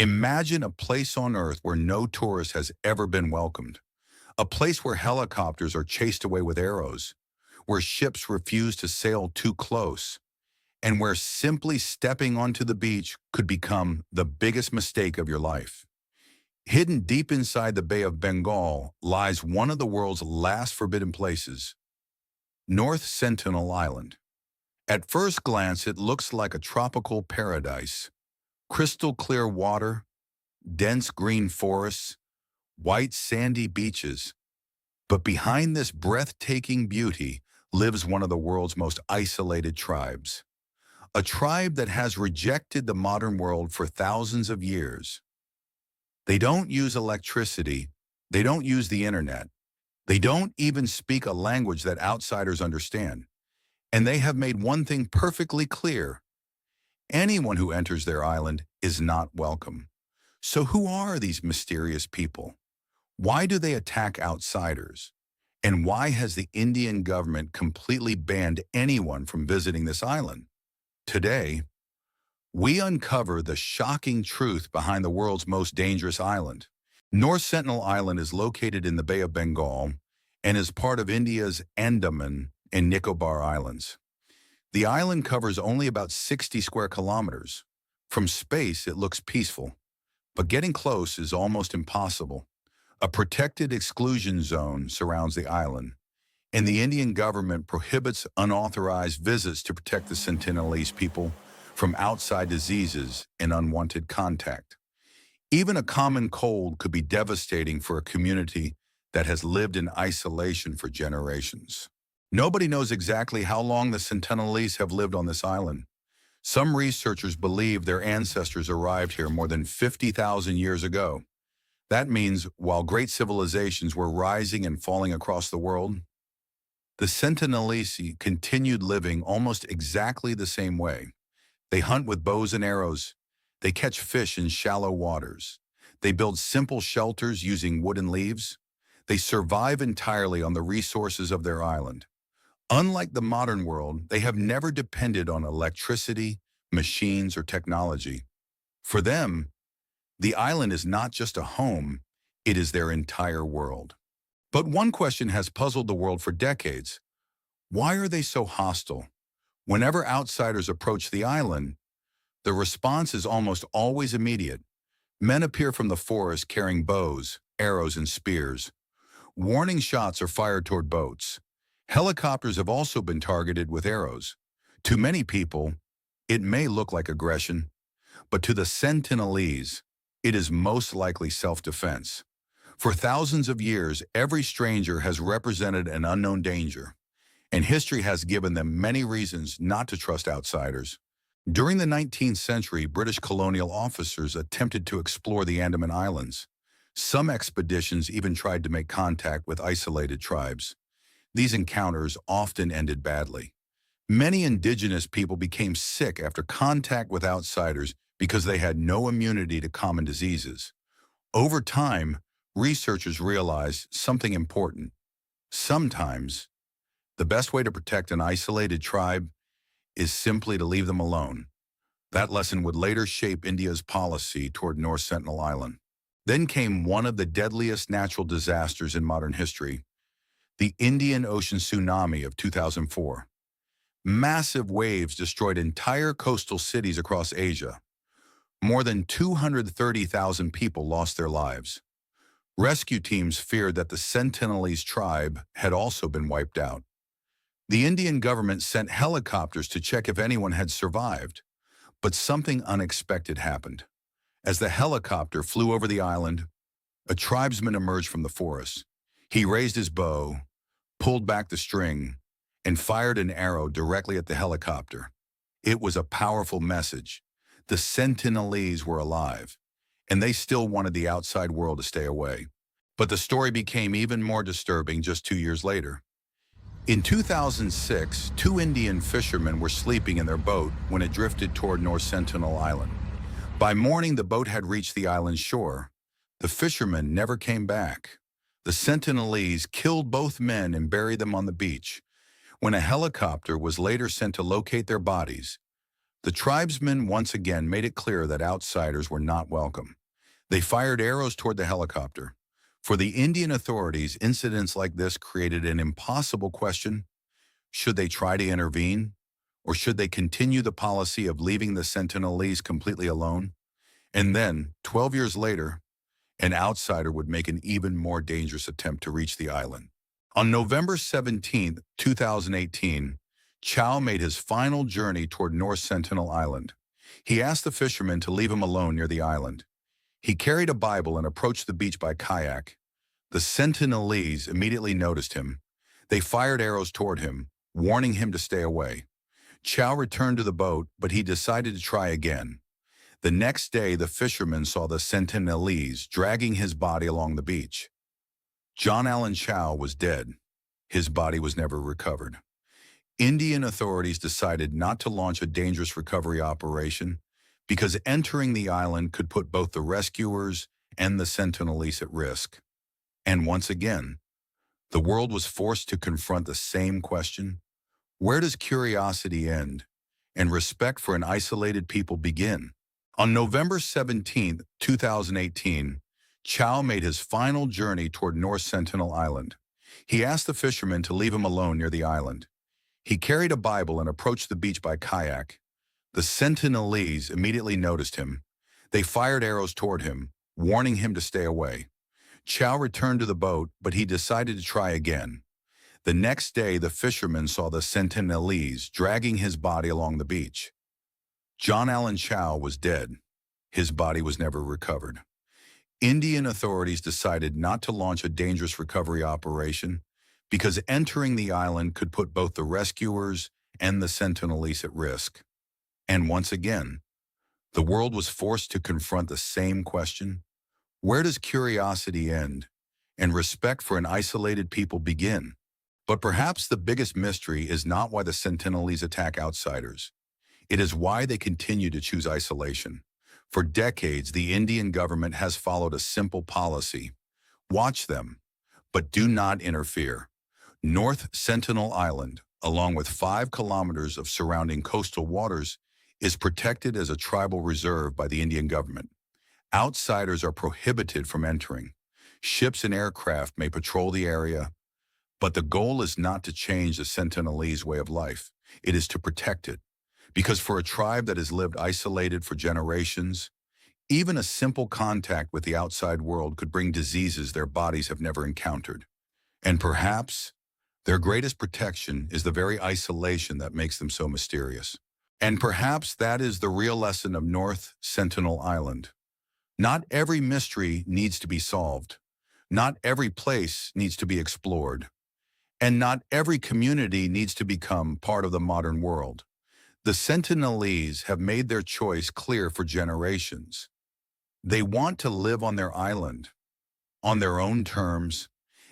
Imagine a place on Earth where no tourist has ever been welcomed. A place where helicopters are chased away with arrows, where ships refuse to sail too close, and where simply stepping onto the beach could become the biggest mistake of your life. Hidden deep inside the Bay of Bengal lies one of the world's last forbidden places, North Sentinel Island. At first glance, it looks like a tropical paradise. Crystal clear water, dense green forests, white sandy beaches. But behind this breathtaking beauty lives one of the world's most isolated tribes. A tribe that has rejected the modern world for thousands of years. They don't use electricity. They don't use the internet. They don't even speak a language that outsiders understand. And they have made one thing perfectly clear. Anyone who enters their island is not welcome. So who are these mysterious people? Why do they attack outsiders? And why has the Indian government completely banned anyone from visiting this island? Today, we uncover the shocking truth behind the world's most dangerous island. North Sentinel Island is located in the Bay of Bengal and is part of India's Andaman and Nicobar Islands. The island covers only about 60 square kilometers. From space, it looks peaceful, but getting close is almost impossible. A protected exclusion zone surrounds the island, and the Indian government prohibits unauthorized visits to protect the Sentinelese people from outside diseases and unwanted contact. Even a common cold could be devastating for a community that has lived in isolation for generations. Nobody knows exactly how long the Sentinelese have lived on this island. Some researchers believe their ancestors arrived here more than 50,000 years ago. That means while great civilizations were rising and falling across the world, the Sentinelese continued living almost exactly the same way. They hunt with bows and arrows. They catch fish in shallow waters. They build simple shelters using wood and leaves. They survive entirely on the resources of their island. Unlike the modern world, they have never depended on electricity, machines, or technology. For them, the island is not just a home, it is their entire world. But one question has puzzled the world for decades. Why are they so hostile? Whenever outsiders approach the island, the response is almost always immediate. Men appear from the forest carrying bows, arrows, and spears. Warning shots are fired toward boats. Helicopters have also been targeted with arrows. To many people, it may look like aggression, but to the Sentinelese, it is most likely self-defense. For thousands of years, every stranger has represented an unknown danger, and history has given them many reasons not to trust outsiders. During the 19th century, British colonial officers attempted to explore the Andaman Islands. Some expeditions even tried to make contact with isolated tribes. These encounters often ended badly. Many indigenous people became sick after contact with outsiders because they had no immunity to common diseases. Over time, researchers realized something important. Sometimes, the best way to protect an isolated tribe is simply to leave them alone. That lesson would later shape India's policy toward North Sentinel Island. Then came one of the deadliest natural disasters in modern history, the Indian Ocean tsunami of 2004. Massive waves destroyed entire coastal cities across Asia. More than 230,000 people lost their lives. Rescue teams feared that the Sentinelese tribe had also been wiped out. The Indian government sent helicopters to check if anyone had survived, but something unexpected happened. As the helicopter flew over the island, a tribesman emerged from the forest. He raised his bow, pulled back the string, and fired an arrow directly at the helicopter. It was a powerful message. The Sentinelese were alive, and they still wanted the outside world to stay away. But the story became even more disturbing just 2 years later. In 2006, two Indian fishermen were sleeping in their boat when it drifted toward North Sentinel Island. By morning, the boat had reached the island's shore. The fishermen never came back. The Sentinelese killed both men and buried them on the beach. When a helicopter was later sent to locate their bodies, The tribesmen once again made it clear that outsiders were not welcome. They fired arrows toward the helicopter. For the Indian authorities, incidents like this created an impossible question. Should they try to intervene? Or should they continue the policy of leaving the Sentinelese completely alone? And then, 12 years later, an outsider would make an even more dangerous attempt to reach the island. On November 17, 2018, Chau made his final journey toward North Sentinel Island. He asked the fishermen to leave him alone near the island. He carried a Bible and approached the beach by kayak. The Sentinelese immediately noticed him. They fired arrows toward him, warning him to stay away. Chau returned to the boat, but he decided to try again. The next day, the fishermen saw the Sentinelese dragging his body along the beach. John Allen Chau was dead. His body was never recovered. Indian authorities decided not to launch a dangerous recovery operation because entering the island could put both the rescuers and the Sentinelese at risk. And once again, the world was forced to confront the same question: where does curiosity end and respect for an isolated people begin? On November 17, 2018, Chau made his final journey toward North Sentinel Island. He asked the fishermen to leave him alone near the island. He carried a Bible and approached the beach by kayak. The Sentinelese immediately noticed him. They fired arrows toward him, warning him to stay away. Chau returned to the boat, but he decided to try again. The next day, the fishermen saw the Sentinelese dragging his body along the beach. John Allen Chau was dead. His body was never recovered. Indian authorities decided not to launch a dangerous recovery operation because entering the island could put both the rescuers and the Sentinelese at risk. And once again, the world was forced to confront the same question: where does curiosity end and respect for an isolated people begin? But perhaps the biggest mystery is not why the Sentinelese attack outsiders. It is why they continue to choose isolation. For decades, the Indian government has followed a simple policy: watch them, but do not interfere. North Sentinel Island, along with 5 kilometers of surrounding coastal waters, is protected as a tribal reserve by the Indian government. Outsiders are prohibited from entering. Ships and aircraft may patrol the area, but the goal is not to change the Sentinelese way of life. It is to protect it. Because for a tribe that has lived isolated for generations, even a simple contact with the outside world could bring diseases their bodies have never encountered. And perhaps their greatest protection is the very isolation that makes them so mysterious. And perhaps that is the real lesson of North Sentinel Island. Not every mystery needs to be solved. Not every place needs to be explored. And not every community needs to become part of the modern world. The Sentinelese have made their choice clear for generations. They want to live on their island, on their own terms,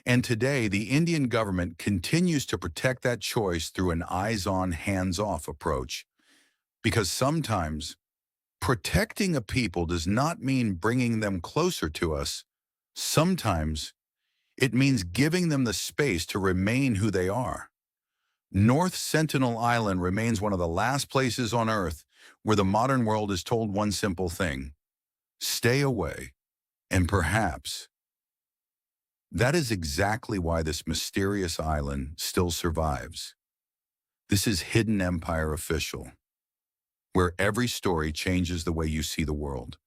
and today the Indian government continues to protect that choice through an eyes-on, hands-off approach. Because sometimes protecting a people does not mean bringing them closer to us. Sometimes it means giving them the space to remain who they are. North Sentinel Island remains one of the last places on Earth where the modern world is told one simple thing: stay away, and perhaps that is exactly why this mysterious island still survives. This is Hidden Empire Official, where every story changes the way you see the world.